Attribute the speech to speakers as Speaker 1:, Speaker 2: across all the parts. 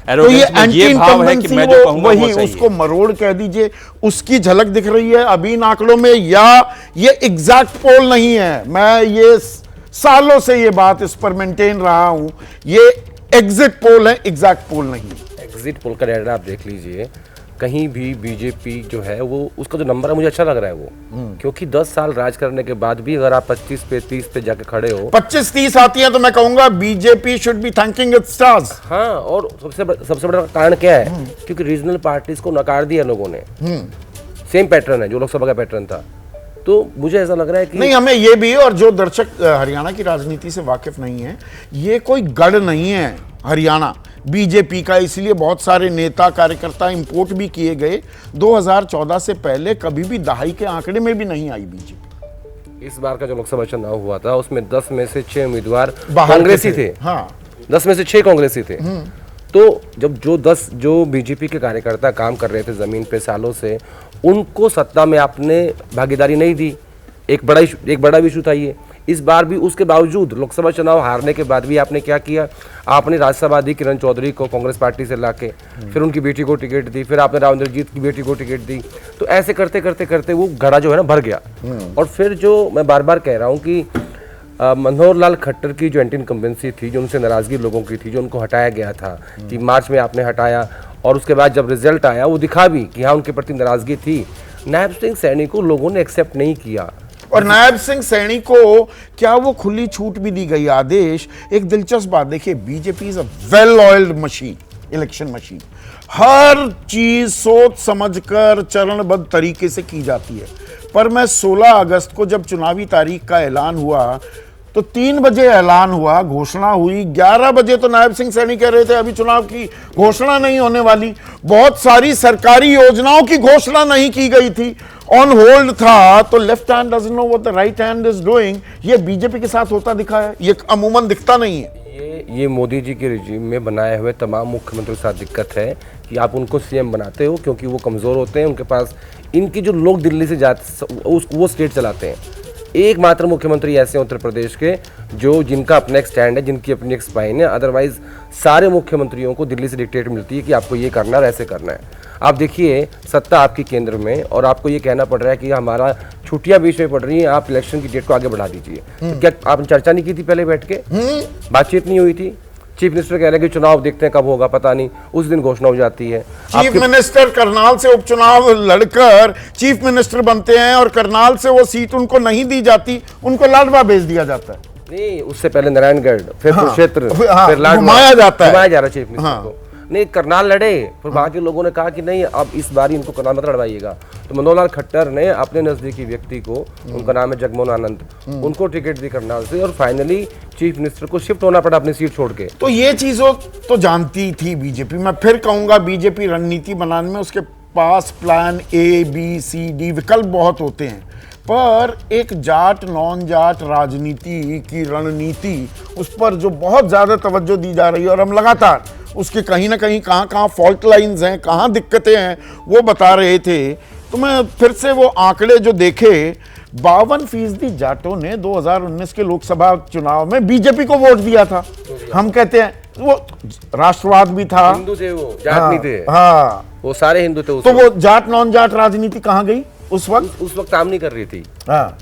Speaker 1: तो ये anti incumbency वही उसको मरोड़ कह दीजिए, उसकी झलक दिख रही है अभी इन आंकड़ों में, या ये एग्जैक्ट पोल नहीं है। मैं ये सालों से ये बात इस पर मेंटेन रहा हूं, ये एग्जिट पोल है, एग्जैक्ट पोल नहीं है।
Speaker 2: एग्जिट पोल का डाटा आप देख लीजिए, कहीं भी बीजेपी जो है वो उसका जो नंबर है मुझे अच्छा लग रहा है वो, क्योंकि 10 साल राज करने के बाद भी अगर आप 25 पे 30 पे जाके खड़े हो,
Speaker 1: 25-30 आती है तो मैं कहूंगा BJP should be thanking it's stars.
Speaker 2: हाँ, और सबसे बड़ा कारण क्या है, क्योंकि रीजनल पार्टीज को नकार दिया लोगों ने। सेम पैटर्न है जो लोकसभा का पैटर्न था, तो मुझे ऐसा लग रहा है कि
Speaker 1: नहीं, हमें ये भी, और जो दर्शक हरियाणा की राजनीति से वाकिफ नहीं है, ये कोई गढ़ नहीं है हरियाणा बीजेपी का, इसलिए बहुत सारे नेता कार्यकर्ता इंपोर्ट भी किए गए। 2014 से पहले कभी भी दहाई के आंकड़े में भी नहीं आई बीजेपी।
Speaker 2: इस बार का जो लोकसभा चुनाव हुआ था उसमें 10 में से 6 उम्मीदवार कांग्रेसी थे।
Speaker 1: हाँ,
Speaker 2: 10 में से 6 कांग्रेसी थे। तो जब जो बीजेपी के कार्यकर्ता काम कर रहे थे जमीन पे सालों से, उनको सत्ता में आपने भागीदारी नहीं दी। एक बड़ा इशू था ये। इस बार भी उसके बावजूद लोकसभा चुनाव हारने के बाद भी आपने क्या किया, आपने राज्यसभा दी किरण चौधरी को कांग्रेस पार्टी से लाके, फिर उनकी बेटी को टिकट दी, फिर आपने राविंद्रजीत की बेटी को टिकट दी। तो ऐसे करते करते करते वो घड़ा जो है ना भर गया। और फिर जो मैं बार बार कह रहा हूँ कि मनोहर लाल खट्टर की जो एंटी इनकम्बेंसी थी, जो उनसे नाराजगी लोगों की थी, जो उनको हटाया गया था कि मार्च में आपने हटाया, और उसके बाद जब रिजल्ट आया वो दिखा भी कि हाँ उनके प्रति नाराजगी थी। नायब सिंह सैनी को लोगों ने एक्सेप्ट नहीं किया,
Speaker 1: और नायब सिंह सैनी को क्या वो खुली छूट भी दी गई आदेश। एक दिलचस्प बात देखिए, BJP is a well oiled machine, election machine, हर चीज सोच समझकर चरणबद्ध तरीके से की जाती है। पर मैं 16 अगस्त को जब चुनावी तारीख का ऐलान हुआ तो 3 बजे ऐलान हुआ, घोषणा हुई, 11 बजे तो नायब सिंह सैनी कह रहे थे अभी चुनाव की घोषणा नहीं होने वाली। बहुत सारी सरकारी योजनाओं की घोषणा नहीं की गई थी, ऑन होल्ड था। तो left hand doesn't know what the right hand is doing. ये बीजेपी के साथ होता दिखा है, ये अमूमन दिखता नहीं है।
Speaker 2: ये मोदी जी के रिजीम में बनाए हुए तमाम मुख्यमंत्रियों के साथ दिक्कत है कि आप उनको सीएम बनाते हो क्योंकि वो कमजोर होते हैं, उनके पास इनकी जो लोग दिल्ली से जाते वो स्टेट चलाते हैं। एकमात्र मुख्यमंत्री ऐसे हैं उत्तर प्रदेश के जिनका अपना एक स्टैंड है, जिनकी अपनी एक स्पाइन है। अदरवाइज सारे मुख्यमंत्रियों को दिल्ली से डिक्टेट मिलती है कि आपको ये करना है और ऐसे करना है। आप देखिए, सत्ता आपकी केंद्र में, और आपको ये कहना पड़ रहा है कि हमारा छुट्टियां बीच में पड़ रही हैं, आप इलेक्शन की डेट को आगे बढ़ा दीजिए। तो क्या आपने चर्चा नहीं की थी पहले बैठ के? बातचीत नहीं हुई थी? चीफ मिनिस्टर कह रहे हैं कि चुनाव देखते हैं कब होगा, पता नहीं, उस दिन घोषणा हो जाती है।
Speaker 1: चीफ मिनिस्टर करनाल से उपचुनाव लड़कर चीफ मिनिस्टर बनते हैं, और करनाल से वो सीट उनको नहीं दी जाती, उनको लाडवा भेज दिया जाता है।
Speaker 2: नहीं, उससे पहले नारायणगढ़, फिर कुरुक्षेत्र, फिर लाडवा
Speaker 1: घुमाया जाता है,
Speaker 2: घुमाया जा रहा है चीफ मिनिस्टर को। नहीं, करनाल लड़े, फिर वहाँ के लोगों ने कहा कि नहीं, अब इस बार इनको करनाल मत लड़वाइएगा। तो मनोहर लाल खट्टर ने अपने नजदीकी व्यक्ति को, उनका नाम है जगमोहन आनंद, उनको टिकट दी करनाल से, और फाइनली चीफ मिनिस्टर को शिफ्ट होना पड़ा अपनी सीट छोड़ के।
Speaker 1: तो ये चीजों तो जानती थी बीजेपी। मैं फिर कहूंगा बीजेपी रणनीति बनाने में उसके पास plan A, B, C, D विकल्प बहुत होते हैं, पर एक जाट नॉन जाट राजनीति की रणनीति, उस पर जो बहुत ज्यादा तवज्जो दी जा रही है, और हम लगातार उसके कहीं ना कहीं कहाँ फॉल्ट लाइंस हैं, कहाँ दिक्कतें हैं, वो बता रहे थे। तो मैं फिर से वो आंकड़े जो देखे, 52% जाटों ने 2019 के लोकसभा चुनाव में बीजेपी को वोट दिया था। हम कहते हैं वो राष्ट्रवाद भी था,
Speaker 2: हिंदू थे, वो जाट नहीं थे।
Speaker 1: हाँ,
Speaker 2: वो सारे हिंदू थे।
Speaker 1: तो वो जाट नॉन जाट राजनीति कहाँ गई उस वक्त?
Speaker 2: उस वक्त काम नहीं कर रही थी।
Speaker 1: हाँ,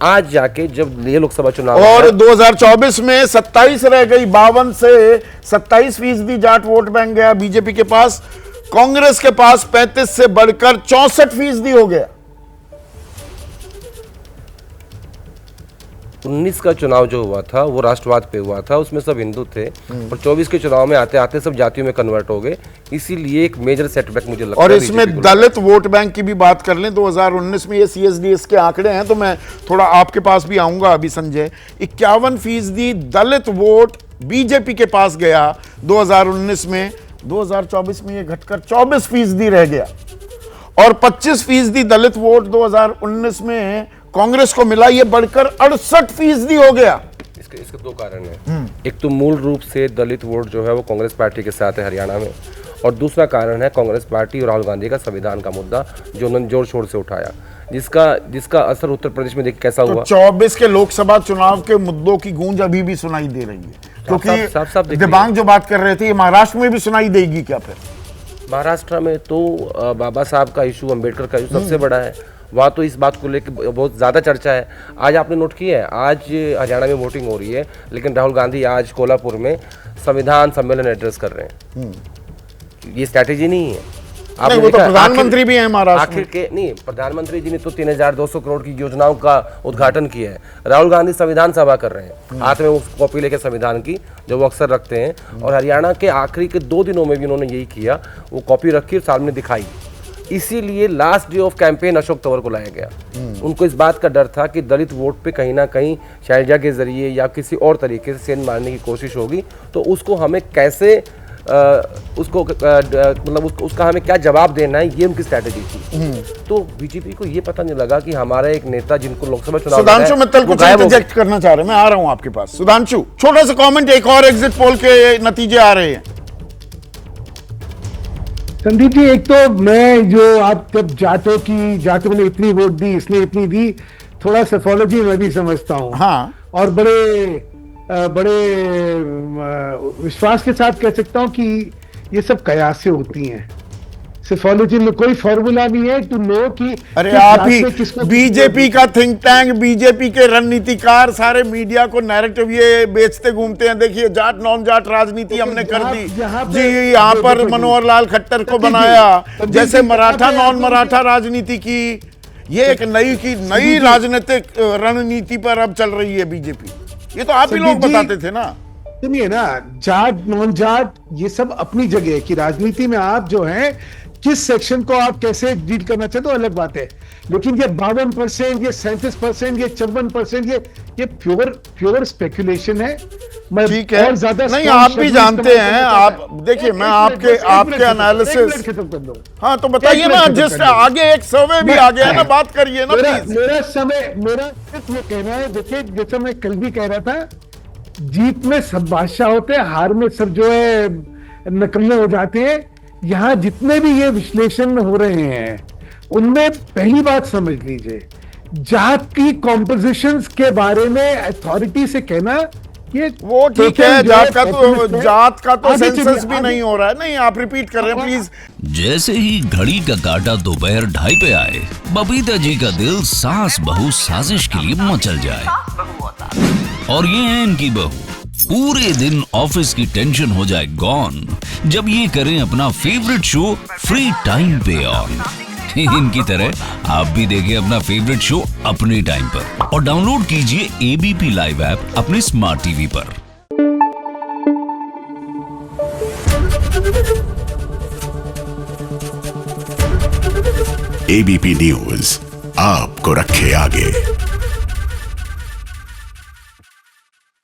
Speaker 2: आज जाके जब ये लोकसभा चुनाव,
Speaker 1: और 2024 में 27 रह गई, 52 से 27% जाट वोट बैंक गया बीजेपी के पास। कांग्रेस के पास 35 से बढ़कर 64% हो गया।
Speaker 2: 19 का चुनाव जो हुआ था वो राष्ट्रवाद पे हुआ था, उसमें सब हिंदू थे, और 24 के चुनाव में आते आते सब जातियों में कन्वर्ट हो गए। इसीलिए एक मेजर सेटबैक मुझे लगता है।
Speaker 1: और इसमें दलित वोट बैंक की भी बात कर लें, 2019 में ये CSDS के आंकड़े हैं, तो मैं थोड़ा आपके पास भी आऊंगा अभी संजय। 51% दलित वोट बीजेपी के पास गया 2019 में। 2024 में ये घटकर 24% रह गया, और 25% दलित वोट 2019 में कांग्रेस को मिला, ये बढ़कर 68% हो गया।
Speaker 2: इसके 2 कारण हैं। एक तो मूल रूप से दलित वोट जो है वो कांग्रेस पार्टी के साथ है हरियाणा में, और दूसरा कारण है कांग्रेस पार्टी और राहुल गांधी का संविधान का मुद्दा जो उन्होंने जोर शोर से उठाया, जिसका असर उत्तर प्रदेश में देखिए कैसा हुआ।
Speaker 1: 24 के लोकसभा चुनाव के मुद्दों की गूंज अभी भी सुनाई दे रही है।
Speaker 2: साफ- साफ
Speaker 1: क्योंकि
Speaker 2: दिख रही है।
Speaker 1: दिबांग जो बात कर रहे थे, ये महाराष्ट्र में भी सुनाई देगी क्या फिर?
Speaker 2: महाराष्ट्र में तो बाबा साहब का इशू, अंबेडकर का इशू सबसे बड़ा है। वहाँ तो इस बात को लेकर बहुत ज़्यादा चर्चा है। आज आपने नोट किया है, आज हरियाणा में वोटिंग हो रही है, लेकिन राहुल गांधी आज कोल्हापुर में संविधान सम्मेलन एड्रेस कर रहे हैं। ये स्ट्रैटेजी नहीं है।
Speaker 1: नहीं, वो तो
Speaker 2: देखा,
Speaker 1: प्रधानमंत्री भी हैं महाराष्ट्र
Speaker 2: आखिर के नहीं, प्रधानमंत्री जी ने तो 3200 करोड़ की योजनाओं का उद्घाटन किया है। राहुल गांधी संविधान सभा कर रहे हैं, हाथ में वो कॉपी लेके संविधान की, जो वो अक्सर रखते हैं। और हरियाणा के आखिरी के 2 दिनों में भी उन्होंने यही किया, वो कॉपी रखी और सामने दिखाई। इसीलिए last day of campaign Ashok Tanwar को लाया गया। उनको इस बात का डर था कि दलित वोट पे कहीं ना कहीं शैलजा के जरिए या किसी और तरीके से सेंध मारने की कोशिश होगी, तो उसको हमें कैसे उसका हमें क्या जवाब देना है, ये उनकी स्ट्रैटेजी थी। तो बीजेपी को ये पता नहीं लगा कि हमारा एक नेता जिनको लोकसभा चुनाव
Speaker 1: सुधांशु मित्तल कुछ इंटरजेक्ट करना चाह रहे हैं, मैं आ रहा हूं आपके पास। सुधांशु, छोटा सा कमेंट, एक और एग्जिट पोल के नतीजे आ रहे हैं।
Speaker 3: संदीप जी, एक तो मैं जो आप जब जाटों ने इतनी वोट दी, इसने इतनी दी, थोड़ा सेफोलॉजी मैं भी समझता हूँ।
Speaker 1: हाँ।
Speaker 3: और बड़े विश्वास के साथ कह सकता हूँ कि ये सब कयास से होती हैं। सेफोलॉजी में कोई फॉर्मूला नहीं है टू नो कि
Speaker 1: अरे
Speaker 3: किस
Speaker 1: आप
Speaker 3: जात
Speaker 1: ही
Speaker 3: में किसको
Speaker 1: बीजेपी का थिंक टैंक, बीजेपी के रणनीतिकार सारे मीडिया को नैरेटिव ये बेचते घूमते हैं। देखिए, जाट नॉन जाट राजनीति हमने कर दी जी, यहाँ पर मनोहर लाल खट्टर को बनाया, जैसे मराठा नॉन मराठा राजनीति की। ये एक नई राजनीतिक रणनीति पर अब चल रही है बीजेपी। ये तो आप ही लोग बताते थे ना।
Speaker 3: सुनिए ना, जाट नॉन जाट ये सब अपनी जगह है कि राजनीति में आप जो है किस सेक्शन को आप कैसे डील करना चाहते हो, अलग बात है। लेकिन ये 52%, ये 37%, ये 54%, ये प्योर स्पेकुलेशन है। मैं
Speaker 1: ठीक है,
Speaker 3: और ज्यादा
Speaker 1: नहीं आप भी जानते हैं। आप देखिए, मैं आपके एनालिसिस, हाँ तो बताइए ना, जिस आगे एक सर्वे भी आ गया ना, बात करिए ना प्लीज।
Speaker 3: मेरा सिर्फ वो कहना है, देखिए जैसे मैं कल भी कह रहा था, जीत में सब बादशाह होते हैं, हार में सब जो है नकम्मे हो जाते हैं। यहाँ जितने भी ये विश्लेषण हो रहे हैं, उनमें पहली बात समझ लीजिए, जात की कॉम्पोजिशंस के बारे में अथॉरिटी से कहना ये
Speaker 1: वो ठीक है, जात का तो सेंसस भी नहीं हो रहा है। नहीं, आप रिपीट कर रहे हैं प्लीज।
Speaker 4: जैसे ही घड़ी का काटा दोपहर 2:30 पे आए, बबीता जी का दिल सास बहू साजिश के लिए मचल जाए। और ये है इनकी बहू, पूरे दिन ऑफिस की टेंशन हो जाए गॉन जब ये करें अपना फेवरेट शो फ्री टाइम पे ऑन। इनकी तरह आप भी देखें अपना फेवरेट शो अपने टाइम पर और डाउनलोड कीजिए एबीपी लाइव ऐप अपने स्मार्ट टीवी पर।
Speaker 5: एबीपी न्यूज आपको रखे आगे।